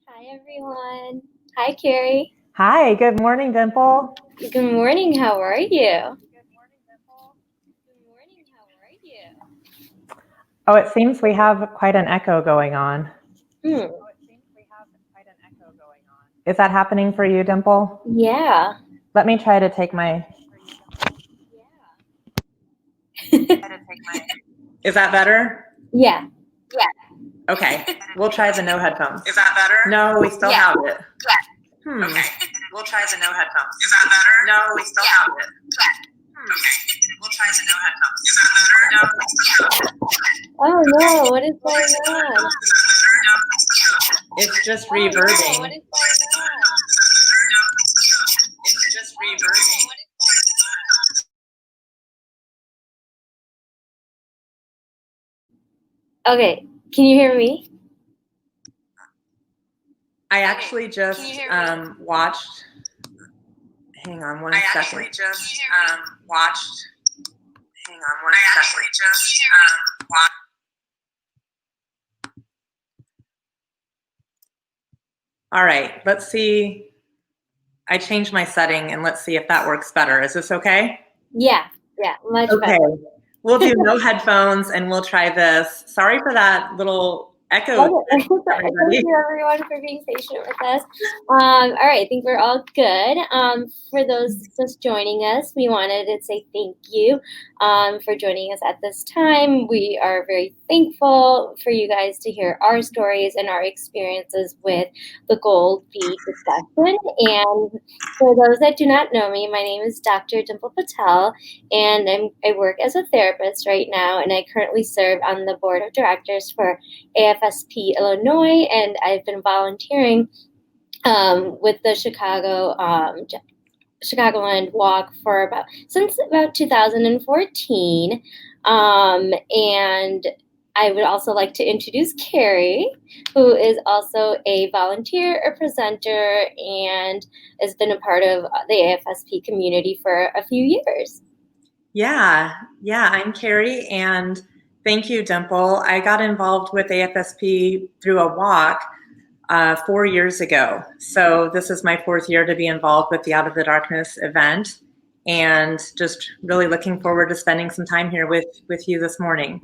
Hi, everyone. Hi, Carrie. Hi, good morning, Dimple. Good morning. How are you? Oh, it seems we have quite an echo going on. Hmm. Is that happening for you, Dimple? Yeah. Let me try to take my. Is that better? Yeah. Okay, we'll try the no headphones. Is that better? No, we still have it. Okay, we'll try the no headphones. Is that better? No, we still have it. Okay, we'll try the no headphones. Is that better? No, we still have it. Oh no, what is going on? It's just Oh no, reverbing. what is going on? It's just reverbing. Okay, can you hear me? I actually just watched. Hang on one second. I actually just watched. Hang on one second. I actually just watched. All right, let's see. I changed my setting and let's see if that works better. Is this okay? Yeah, much Okay. better. We'll do no headphones and we'll try this. Sorry for that little echo. Thank you, everyone, for being patient with us. All right, I think we're all good. For those just joining us, we wanted to say thank you for joining us at this time. We are very thankful for you guys to hear our stories and our experiences with the Gold Bead discussion. And for those that do not know me, my name is Dr. Dimple Patel, and I work as a therapist right now, and I currently serve on the board of directors for AFSP Illinois, and I've been volunteering with the Chicagoland Walk since about 2014. And I would also like to introduce Carrie, who is also a volunteer, a presenter, and has been a part of the AFSP community for a few years. Yeah, I'm Carrie, and thank you, Dimple. I got involved with AFSP through a walk 4 years ago. So this is my 4th year to be involved with the Out of the Darkness event, and just really looking forward to spending some time here with you this morning.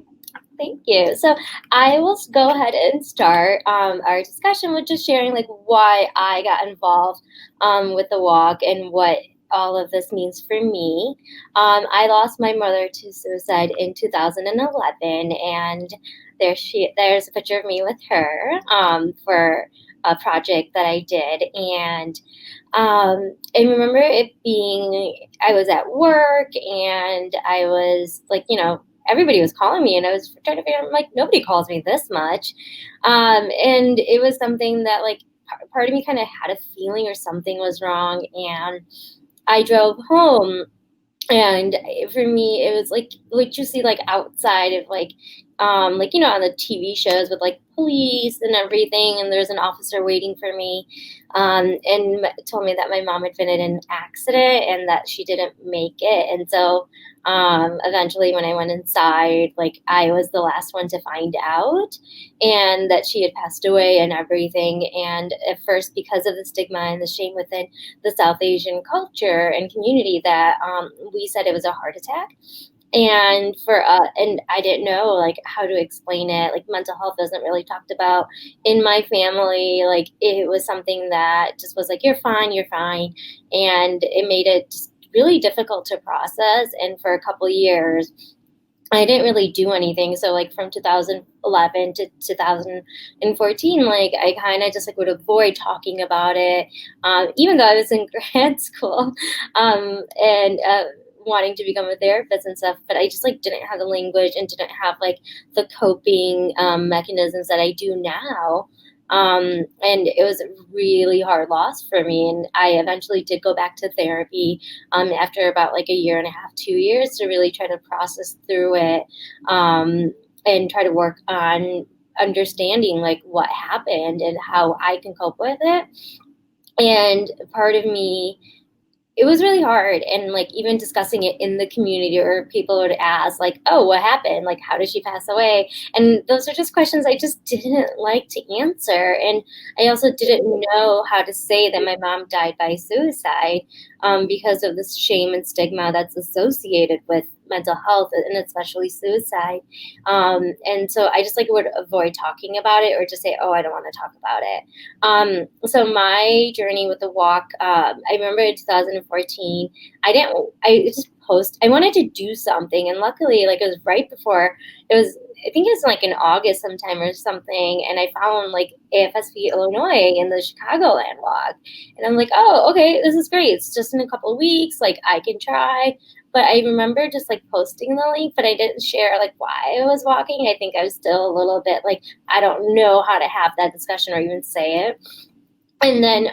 Thank you. So I will go ahead and start our discussion with just sharing like why I got involved with the walk and what all of this means for me. I lost my mother to suicide in 2011, and there's a picture of me with her for a project that I did. And I remember it being, I was at work and I was like, everybody was calling me, and I was trying to figure out, like, nobody calls me this much. And it was something that, like, part of me kind of had a feeling or something was wrong. And I drove home, and for me, it was like what you see, like, outside of, like, on the TV shows with, like, police and everything, and there's an officer waiting for me, and told me that my mom had been in an accident and that she didn't make it. And so eventually, when I went inside, like, I was the last one to find out, and that she had passed away and everything. And at first, because of the stigma and the shame within the South Asian culture and community, that we said it was a heart attack. And and I didn't know, like, how to explain it. Like, mental health isn't really talked about in my family. Like, it was something that just was like, you're fine, and it made it just really difficult to process. And for a couple of years, I didn't really do anything. So, like, from 2011 to 2014, like, I kind of just, like, would avoid talking about it, even though I was in grad school, and wanting to become a therapist and stuff. But I just, like, didn't have the language and didn't have, like, the coping mechanisms that I do now. And it was a really hard loss for me. And I eventually did go back to therapy after about, like, a year and a half, 2 years, to really try to process through it, and try to work on understanding, like, what happened and how I can cope with it. And part of me it was really hard, and like even discussing it in the community, or people would ask like, oh, what happened, like how did she pass away, and those are just questions I just didn't like to answer. And I also didn't know how to say that my mom died by suicide, because of this shame and stigma that's associated with mental health, and especially suicide. And so I just like would avoid talking about it, or just say, oh, I don't want to talk about it. So my journey with the walk, I remember in 2014, I just I wanted to do something. And luckily, like it was right before it was, I think it was like in August sometime or something. And I found like AFSP Illinois in the Chicagoland walk. And I'm like, oh, okay, this is great. It's just in a couple of weeks. Like I can try. But I remember just like posting the link, but I didn't share like why I was walking. I think I was still a little bit like, I don't know how to have that discussion or even say it. And then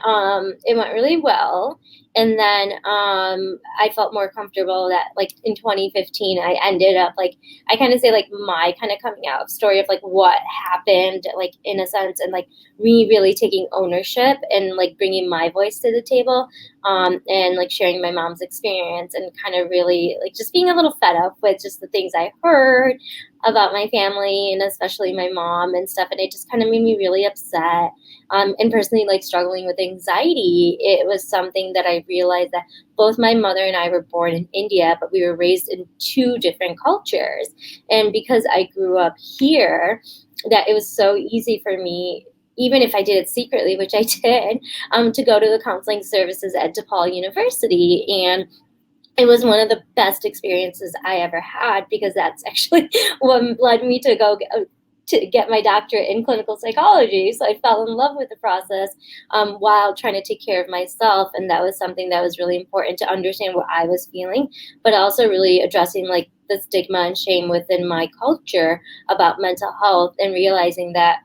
it went really well. And then I felt more comfortable that like in 2015 I ended up like, I kind of say like my kind of coming out story of like what happened, like in a sense, and like me really taking ownership and like bringing my voice to the table, and like sharing my mom's experience, and kind of really like just being a little fed up with just the things I heard about my family, and especially my mom and stuff. And it just kind of made me really upset. And personally, like struggling with anxiety, it was something that I realized that both my mother and I were born in India, but we were raised in two different cultures. And because I grew up here, that it was so easy for me, even if I did it secretly, which I did, to go to the counseling services at DePaul University. And it was one of the best experiences I ever had, because that's actually what led me to to get my doctorate in clinical psychology. So I fell in love with the process, while trying to take care of myself. And that was something that was really important, to understand what I was feeling, but also really addressing like the stigma and shame within my culture about mental health, and realizing that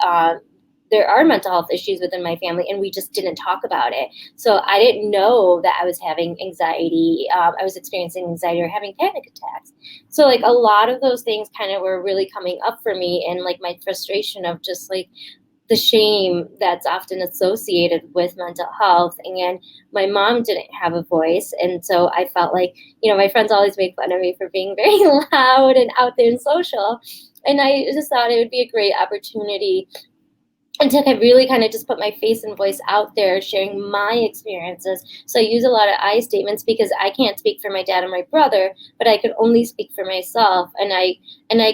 there are mental health issues within my family, and we just didn't talk about it. So I didn't know that I was having anxiety. I was experiencing anxiety or having panic attacks. So like a lot of those things kind of were really coming up for me, and like my frustration of just like the shame that's often associated with mental health. And my mom didn't have a voice. And so I felt like, my friends always make fun of me for being very loud and out there and social. And I just thought it would be a great opportunity, and to really kind of just put my face and voice out there, sharing my experiences. So I use a lot of I statements, because I can't speak for my dad and my brother, but I can only speak for myself. And I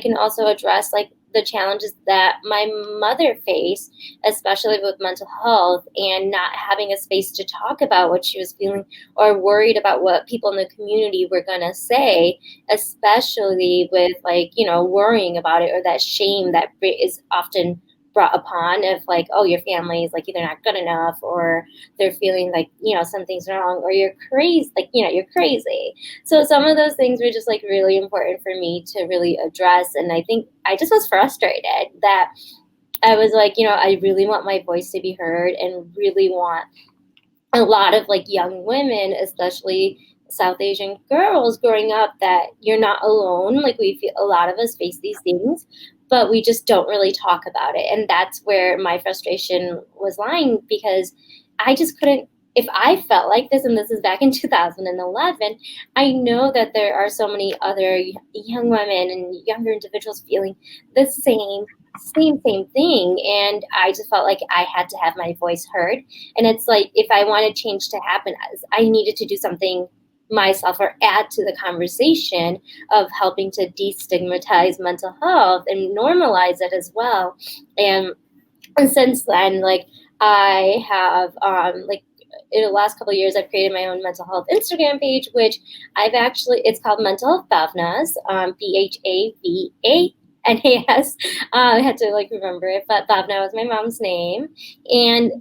can also address like the challenges that my mother faced, especially with mental health, and not having a space to talk about what she was feeling, or worried about what people in the community were going to say, especially with like, worrying about it, or that shame that is often brought upon, of like, oh, your family is like either not good enough, or they're feeling like, something's wrong, or you're crazy, like, you're crazy. So some of those things were just like really important for me to really address. And I think I just was frustrated that I was like, I really want my voice to be heard, and really want a lot of like young women, especially South Asian girls growing up, that you're not alone. Like we feel, a lot of us face these things, but we just don't really talk about it. And that's where my frustration was lying, because I just couldn't. If I felt like this, and this is back in 2011, I know that there are so many other young women and younger individuals feeling the same thing. And I just felt like I had to have my voice heard. And it's like, if I wanted change to happen, I needed to do something myself, or add to the conversation of helping to destigmatize mental health and normalize it as well. And since then, like I have like in the last couple of years, I've created my own mental health Instagram page, which it's called Mental Health Bhavnas, BHAVANAS. I had to like remember it, but Bhavna was my mom's name. And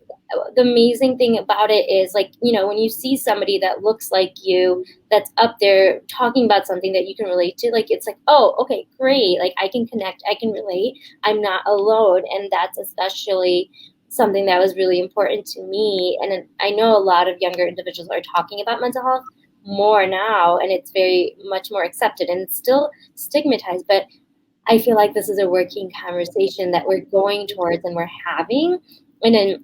the amazing thing about it is like, when you see somebody that looks like you, that's up there talking about something that you can relate to, like, it's like, oh, okay, great. Like I can connect, I can relate. I'm not alone. And that's especially something that was really important to me. And I know a lot of younger individuals are talking about mental health more now, and it's very much more accepted, and it's still stigmatized, but I feel like this is a working conversation that we're going towards and we're having. And then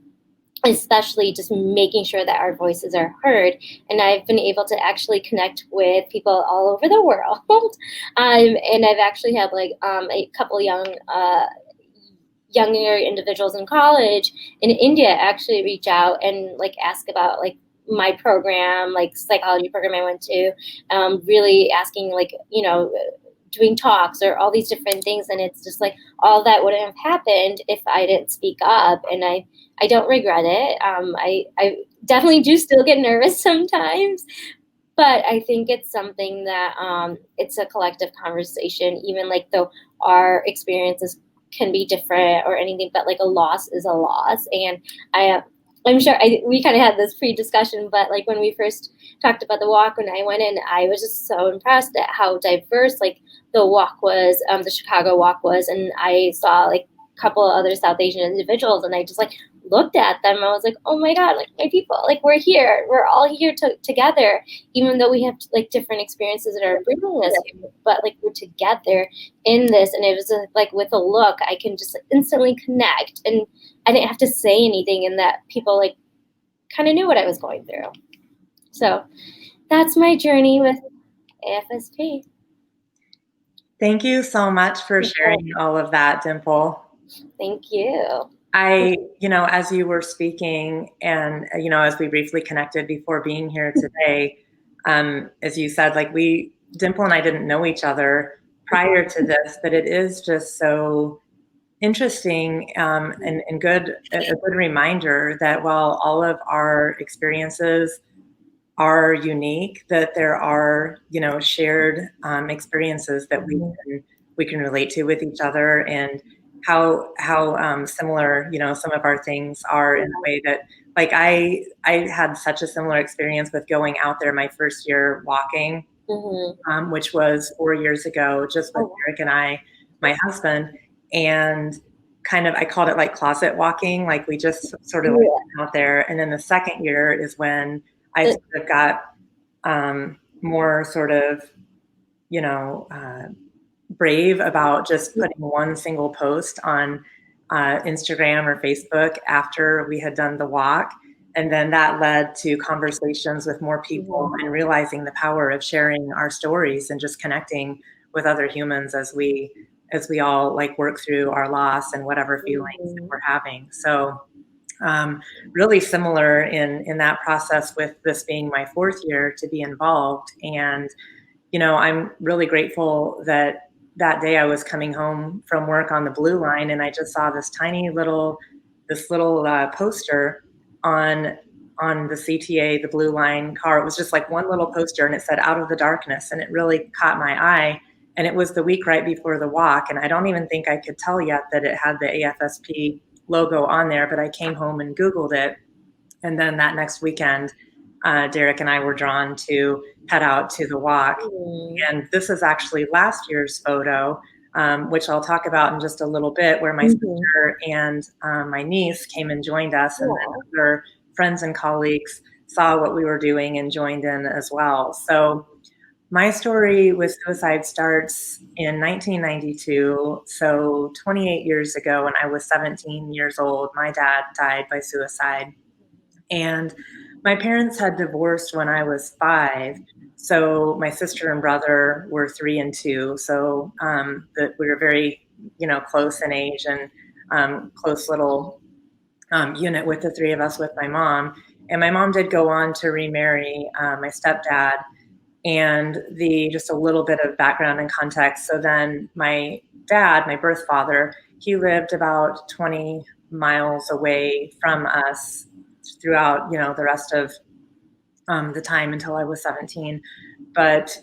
especially just making sure that our voices are heard. And I've been able to actually connect with people all over the world. And I've actually had like a couple younger individuals in college in India actually reach out and like ask about like my program, like psychology program I went to, really asking like, doing talks or all these different things. And it's just like all that wouldn't have happened if I didn't speak up. And I don't regret it. I definitely do still get nervous sometimes, but I think it's something that it's a collective conversation, even like though our experiences can be different or anything, but like a loss is a loss. And I, I'm sure we kind of had this pre-discussion, but like when we first talked about the walk, when I went in, I was just so impressed at how diverse like the walk was, the Chicago walk was, and I saw like a couple of other South Asian individuals, and I just like looked at them. I was like, oh my god, like my people, like we're here, we're all here together, even though we have like different experiences that are bringing us here, but like we're together in this. And it was like with a look, I can just like, instantly connect, and I didn't have to say anything, and that people like kind of knew what I was going through. So that's my journey with AFSP. Thank you so much for sharing all of that, Dimple. Thank you. As you were speaking and, as we briefly connected before being here today, as you said, like Dimple and I didn't know each other prior to this, but it is just so interesting and a good reminder that while all of our experiences are unique, that there are, shared experiences that we can relate to with each other, and how similar, some of our things are in a way that, like, I had such a similar experience with going out there my first year walking, which was 4 years ago, just with Eric and I, my husband, and kind of, I called it like closet walking, like we just sort of went out there. And then the second year is when I sort of got more sort of, brave about just putting one single post on Instagram or Facebook after we had done the walk. And then that led to conversations with more people and realizing the power of sharing our stories and just connecting with other humans as we all like work through our loss and whatever feelings that we're having. So really similar in that process, with this being my fourth year to be involved. And I'm really grateful that that day I was coming home from work on the Blue Line, and I just saw this tiny little poster on the CTA, the Blue Line car. It was just like one little poster, and it said "Out of the Darkness," and it really caught my eye. And it was the week right before the walk, and I don't even think I could tell yet that it had the AFSP logo on there, but I came home and Googled it. And then that next weekend, Derek and I were drawn to head out to the walk. And this is actually last year's photo, which I'll talk about in just a little bit, where my sister and my niece came and joined us, and then other friends and colleagues saw what we were doing and joined in as well. So my story with suicide starts in 1992, so 28 years ago, when I was 17 years old. My dad died by suicide. And my parents had divorced when I was 5. So my sister and brother were 3 and 2. So that we were very, close in age, and close little unit with the 3 of us with my mom. And my mom did go on to remarry my stepdad. And just a little bit of background and context. So then my dad, my birth father, he lived about 20 miles away from us throughout, the rest of the time until I was 17. But,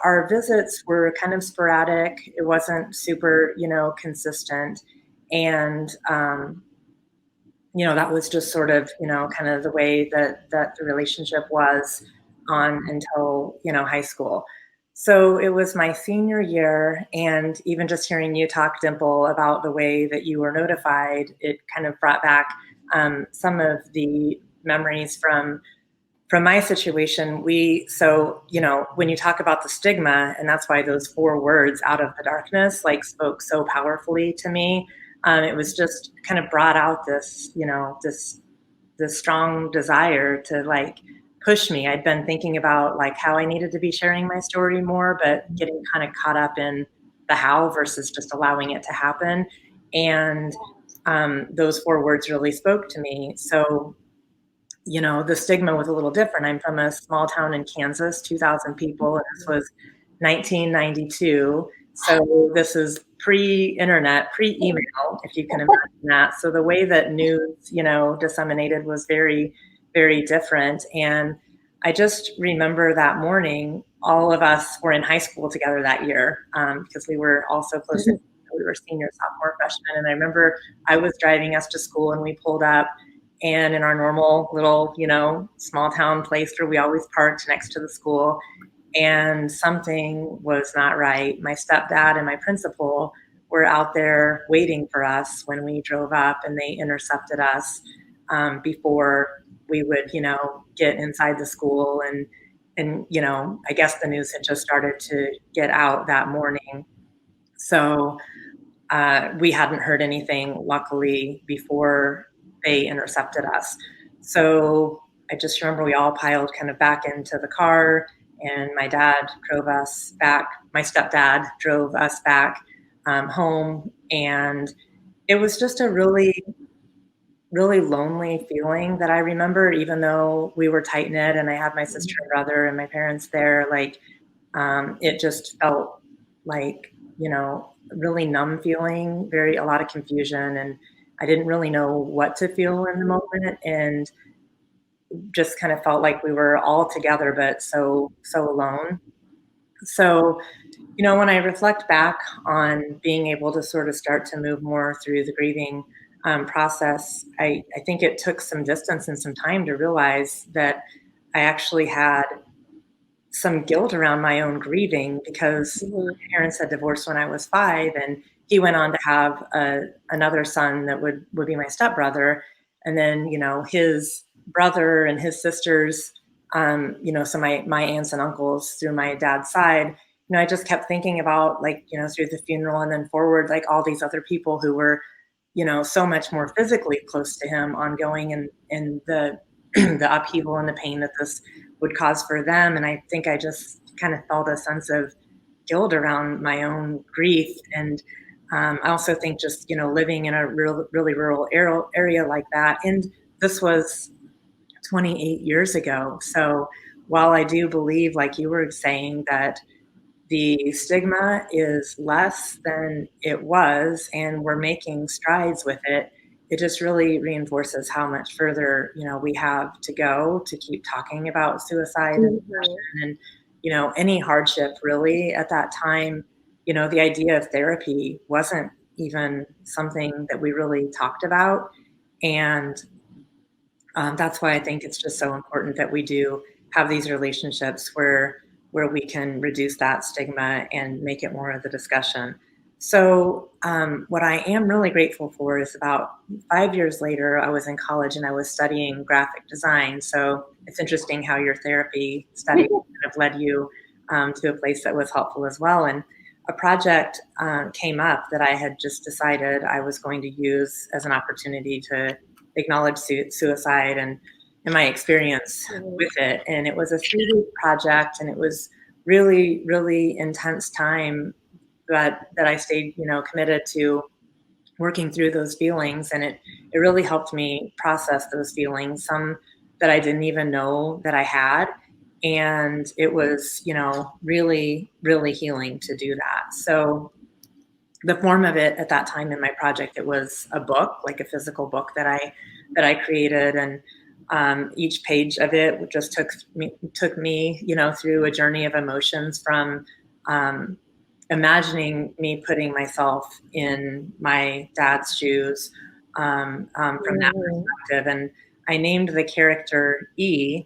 our visits were kind of sporadic. It wasn't super, consistent. And, that was just sort of, kind of the way that the relationship was on until, high school. So it was my senior year, and even just hearing you talk, Dimple, about the way that you were notified, it kind of brought back some of the memories from my situation. When you talk about the stigma, and that's why those 4 words, "out of the darkness," like spoke so powerfully to me. It was just kind of brought out this this strong desire to like push me. I'd been thinking about like how I needed to be sharing my story more, but getting kind of caught up in the how versus just allowing it to happen. And those four words really spoke to me. So, you know, the stigma was a little different. I'm from a small town in Kansas, 2,000 people, and this was 1992. So this is pre-internet, pre-email, if you can imagine that. So the way that news, you know, disseminated was very, very different. And I just remember that morning, all of us were in high school together that year because we were all so close. We were senior, sophomore, freshman. And I remember I was driving us to school and we pulled up and in our normal little, you know, small town place where we always parked next to the school, and something was not right. My stepdad and my principal were out there waiting for us when we drove up, and they intercepted us before we would, you know, get inside the school. And you know, I guess the news had just started to get out that morning. So we hadn't heard anything, luckily, before they intercepted us. So I just remember we all piled kind of back into the car, and my dad drove us back. My stepdad drove us back home, and it was just a really, really lonely feeling that I remember, even though we were tight knit and I had my sister and brother and my parents there. Like, it just felt like, you know, really numb feeling, a lot of confusion. And I didn't really know what to feel in the moment. And just kind of felt like we were all together, but so alone. So, you know, when I reflect back on being able to sort of start to move more through the grieving process, I think it took some distance and some time to realize that I actually had some guilt around my own grieving because Mm-hmm. my parents had divorced when I was 5, and he went on to have another son that would be my stepbrother, and then you know his brother and his sisters, you know, so my aunts and uncles through my dad's side. You know, I just kept thinking about like you know through the funeral and then forward like all these other people who were you know so much more physically close to him ongoing and the the upheaval and the pain that this would cause for them. And I think I just kind of felt a sense of guilt around my own grief. And I also think just, you know, living in a really rural area like that. And this was 28 years ago. So while I do believe, like you were saying, that the stigma is less than it was and we're making strides with it, it just really reinforces how much further you know we have to go to keep talking about suicide and Mm-hmm. depression and you know any hardship really at that time. You know, the idea of therapy wasn't even something that we really talked about. And that's why I think it's just so important that we do have these relationships where we can reduce that stigma and make it more of the discussion. So, what I am really grateful for is about 5 years later, I was in college and I was studying graphic design. So, it's interesting how your therapy study kind of led you to a place that was helpful as well. And a project came up that I had just decided I was going to use as an opportunity to acknowledge suicide and my experience with it. And it was a 3 week project, and it was really, really intense time, but that I stayed, you know, committed to working through those feelings. And it really helped me process those feelings, some that I didn't even know that I had. And it was, you know, really, really healing to do that. So the form of it at that time in my project, it was a book, like a physical book that I created. And each page of it just took me, you know, through a journey of emotions from um, imagining me putting myself in my dad's shoes from that Mm-hmm. perspective. And I named the character E.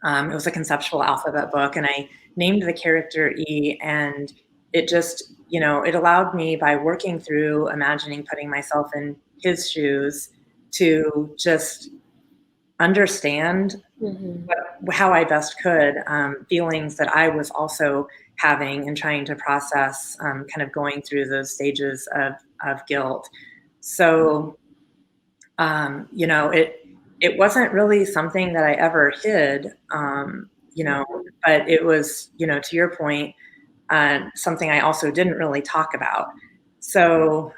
It was a conceptual alphabet book, and I named the character E. And it just, you know, it allowed me by working through imagining putting myself in his shoes to just understand Mm-hmm. how I best could feelings that I was also having and trying to process, kind of going through those stages of guilt. So you know, it wasn't really something that I ever hid, you know, Mhm. but it was, you know, to your point, something I also didn't really talk about. So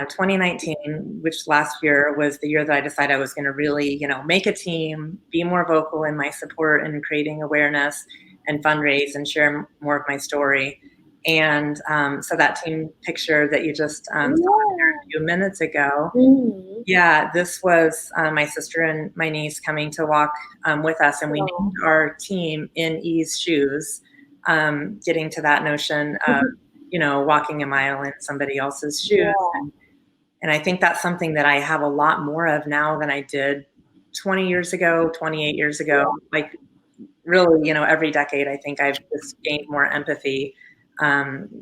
2019, which last year was the year that I decided I was going to really, you know, make a team, be more vocal in my support and creating awareness and fundraise and share more of my story. And so that team picture that you just saw Yeah. a few minutes ago, Mhm. yeah, this was my sister and my niece coming to walk with us, and we named Oh. our team in E's shoes, getting to that notion of, you know, walking a mile in somebody else's shoes. Yeah. And I think that's something that I have a lot more of now than I did 20 years ago, 28 years ago. Yeah. Like, really, you know, every decade, I think I've just gained more empathy,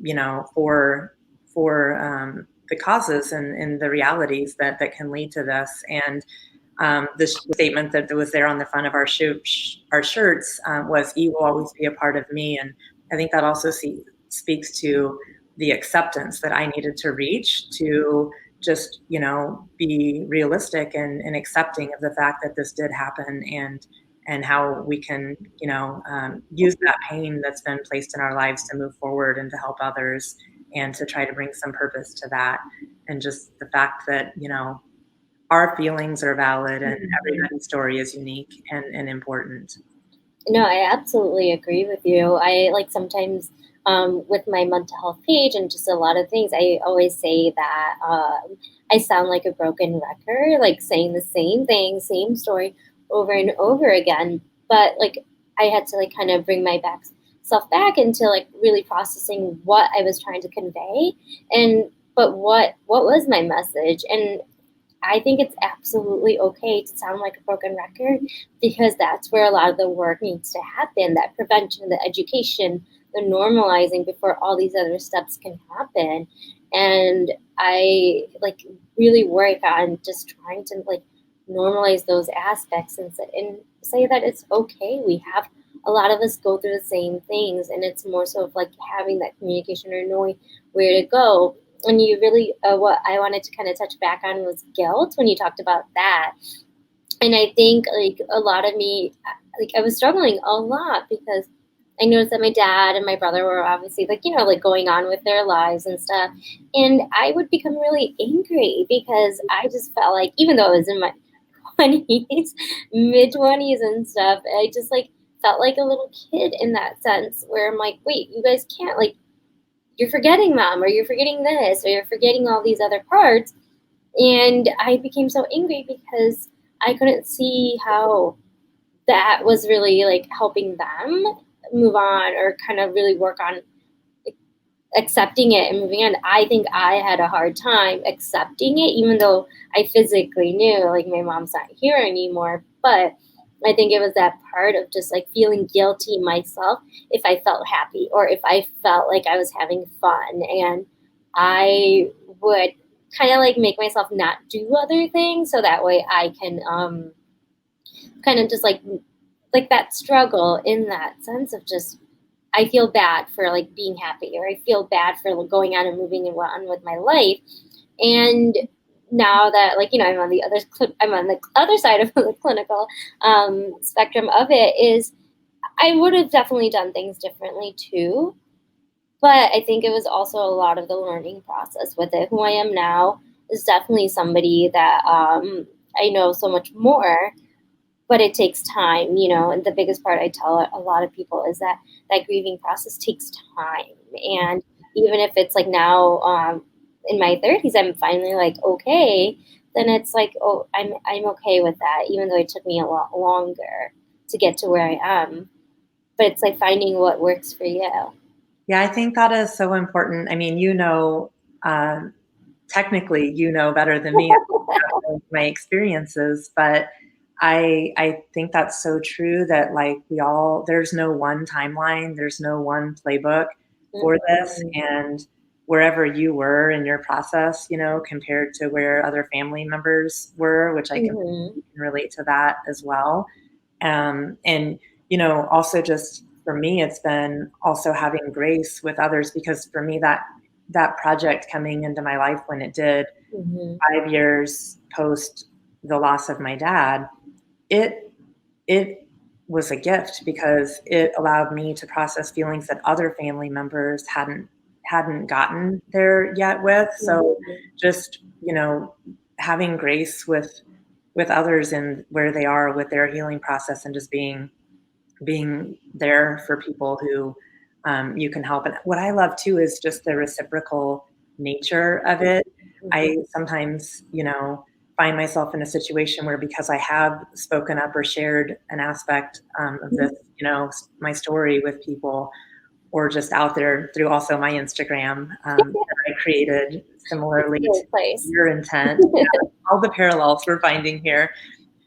you know, for the causes and the realities that can lead to this. And the statement that was there on the front of our shirts was "E will always be a part of me," and I think that also speaks to the acceptance that I needed to reach to just, you know, be realistic and accepting of the fact that this did happen, and how we can, you know, use that pain that's been placed in our lives to move forward and to help others and to try to bring some purpose to that. And just the fact that, you know, our feelings are valid and Mhm. everybody's story is unique and important. No, I absolutely agree with you. I like sometimes with my mental health page and just a lot of things, I always say that I sound like a broken record, like saying the same thing, same story over and over again. But like I had to like kind of bring my back self back into like really processing what I was trying to convey and but what was my message and I think it's absolutely okay to sound like a broken record because that's where a lot of the work needs to happen, that prevention, the education, the normalizing before all these other steps can happen. And I like really work on just trying to like normalize those aspects and say that it's okay. We have a lot of us go through the same things and it's more so of like having that communication or knowing where to go and you really what I wanted to kind of touch back on was guilt when you talked about that and I think like a lot of me like I was struggling a lot because I noticed that my dad and my brother were obviously like like going on with their lives and stuff and I would become really angry because I just felt like even though I was in my 20s mid 20s and stuff I just like felt like a little kid in that sense where I'm like wait you guys can't like you're forgetting mom or you're forgetting this or you're forgetting all these other parts and I became so angry because I couldn't see how that was really like helping them move on or kind of really work on accepting it and moving on. I think I had a hard time accepting it, even though I physically knew like my mom's not here anymore. But I think it was that part of just like feeling guilty myself if I felt happy or if I felt like I was having fun. And I would kind of like make myself not do other things so that way I can kind of just like that struggle in that sense of just I feel bad for like being happy or I feel bad for like, going on and moving on with my life. And now that like I'm on the I'm on the other side of the clinical spectrum of it is I would have definitely done things differently too. But I think it was also a lot of the learning process with it. Who I am now is definitely somebody that I know so much more but it takes time, and the biggest part I tell a lot of people is that that grieving process takes time. And even if it's like now in my 30s, I'm finally like, okay, then it's like, oh, I'm okay with that, even though it took me a lot longer to get to where I am. But it's like finding what works for you. Yeah, I think that is so important. I mean, you know, um, technically, you know better than me my experiences, but I think that's so true that like there's no one timeline, there's no one playbook for this, Mm-mm. and wherever you were in your process, you know, compared to where other family members were, which I can Mm-hmm. relate to that as well. And you know, also just for me, it's been also having grace with others because for me that project coming into my life when it did Mm-hmm. 5 years post the loss of my dad, it it was a gift because it allowed me to process feelings that other family members hadn't gotten there yet with. So Mhm. just, having grace with others and where they are with their healing process, and just being there for people who you can help. And what I love too is just the reciprocal nature of it. Mhm. I sometimes, find myself in a situation where, because I have spoken up or shared an aspect of this, my story with people, or just out there through also my Instagram that I created similarly to Good place. your intent. Yeah, all the parallels we're finding here,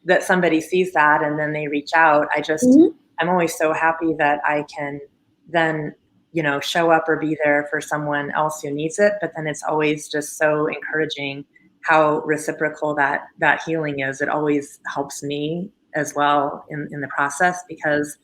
that somebody sees that and then they reach out. Mhm. I'm always so happy that I can then, show up or be there for someone else who needs it. But then it's always just so encouraging how reciprocal that healing is. It always helps me as well in the process, because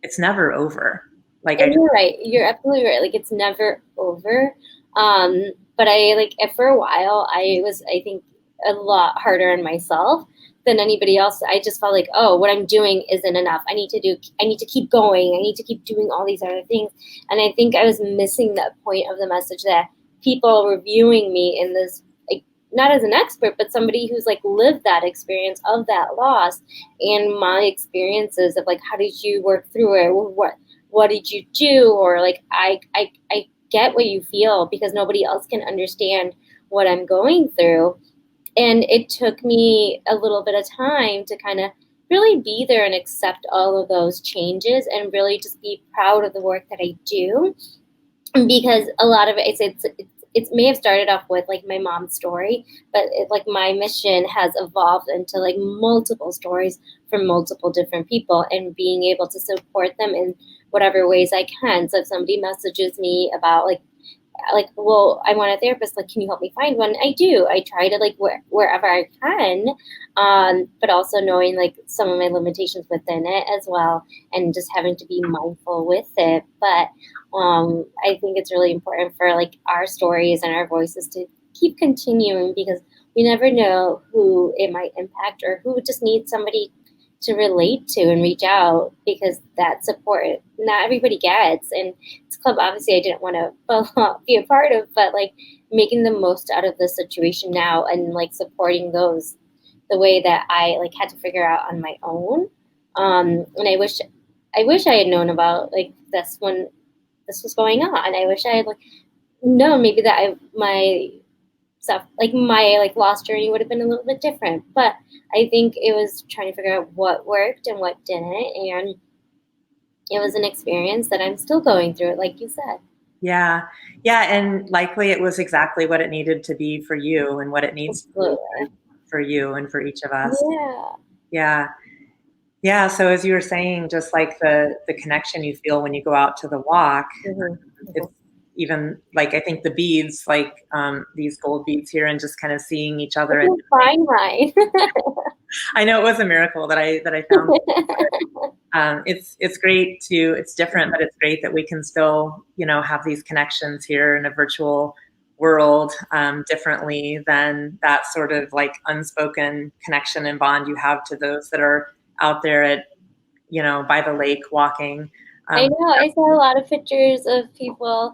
it's never over. Like I And you're right. You're absolutely right. Like it's never over. Um, but I like for a while I think a lot harder on myself than anybody else. I just felt like, oh, what I'm doing isn't enough. I need to keep going. I need to keep doing all these other things. And I think I was missing that point of the message that people were viewing me in this like not as an expert, but somebody who's like lived that experience of that loss and my experiences of like how did you work through it? What did you do? Or like I get what you feel because nobody else can understand what I'm going through. And it took me a little bit of time to kind of really be there and accept all of those changes and really just be proud of the work that I do, because a lot of it may have started off with like my mom's story, but like my mission has evolved into like multiple stories from multiple different people and being able to support them in whatever ways I can. So if somebody messages me about well, I want a therapist, like can you help me find one? I do. I try to like wherever I can, but also knowing like some of my limitations within it as well, and just having to be mindful with it. But I think it's really important for like our stories and our voices to keep continuing, because we never know who it might impact or who just needs somebody to relate to and reach out, because that support not everybody gets. And it's a club obviously I didn't want to be a part of, but like making the most out of the situation now and like supporting those the way that I like had to figure out on my own. And I wish I had known about like this when this was going on. I wish I had like known maybe that my stuff like my like lost journey would have been a little bit different. But I think it was trying to figure out what worked and what didn't, and it was an experience that I'm still going through it, like you said. Yeah. Yeah. And likely it was exactly what it needed to be for you, and what it needs to be Absolutely. for you and for each of us. Yeah. Yeah. Yeah. So as you were saying, just like the connection you feel when you go out to the walk, Mm-hmm. it's Mm-hmm. even like, I think the beads, like these gold beads here, and just kind of seeing each I other. And can find mine. I know it was a miracle that I found. It's great to, it's different, but it's great that we can still, have these connections here in a virtual world, differently than that sort of like unspoken connection and bond you have to those that are out there at, by the lake walking. I Um, know. I saw a lot of pictures of people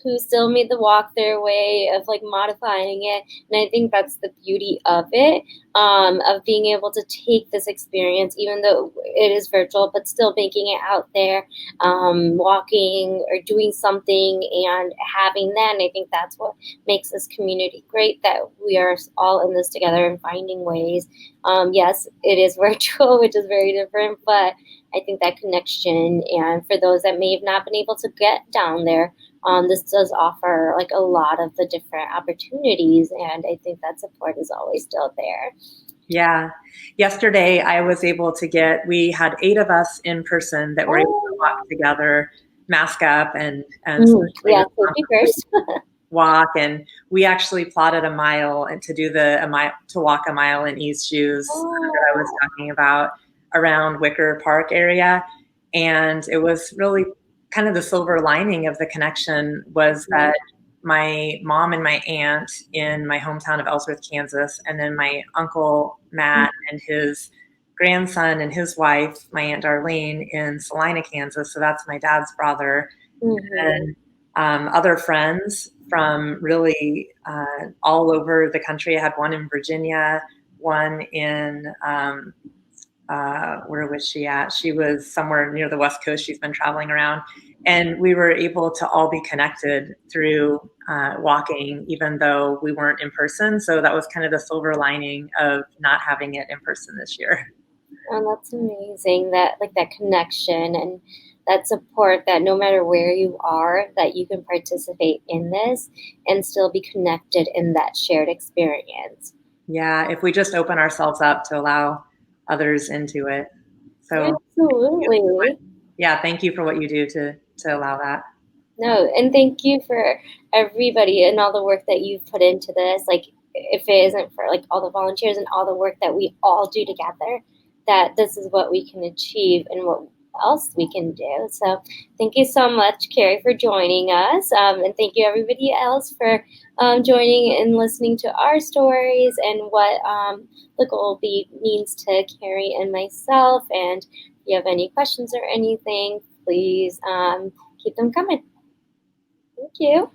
who still made the walk their way of like modifying it, and I think that's the beauty of it, of being able to take this experience, even though it is virtual, but still making it out there, walking or doing something and having that. And I think that's what makes this community great. That we are all in this together and finding ways. Yes, it is virtual, which is very different, but I think that connection, and for those that may have not been able to get down there, this does offer like a lot of the different opportunities, and I think that support is always still there. yeah. Yesterday I was able to we had 8 of us in person that were able to walk Oh, together, mask up, and socially yeah, safety responsibly first. walk. And we actually plotted a mile, and to do a mile, to walk a mile in East shoes that I was Oh, talking about, around Wicker Park area. And it was really kind of the silver lining of the connection was mhm. that my mom and my aunt in my hometown of Ellsworth, Kansas, and then my uncle Matt and his grandson and his wife, my Aunt Darlene, in Salina, Kansas. So that's my dad's brother. Mm-hmm. And other friends from really all over the country. I had one in Virginia, one in where was she at? She was somewhere near the West Coast. She's been traveling around. And we were able to all be connected through walking, even though we weren't in person. So that was kind of the silver lining of not having it in person this year. And that's amazing that like that connection and that support that no matter where you are, that you can participate in this and still be connected in that shared experience. Yeah, if we just open ourselves up to allow others into it. So, Absolutely. yeah, thank you for what you do to allow that. No, and thank you for everybody and all the work that you've put into this. Like, if it isn't for like all the volunteers and all the work that we all do together, that this is what we can achieve and what else we can do. So, thank you so much, Carrie, for joining us, and thank you everybody else for joining and listening to our stories and what the goal be means to Carrie and myself. And if you have any questions or anything, please keep them coming. Thank you.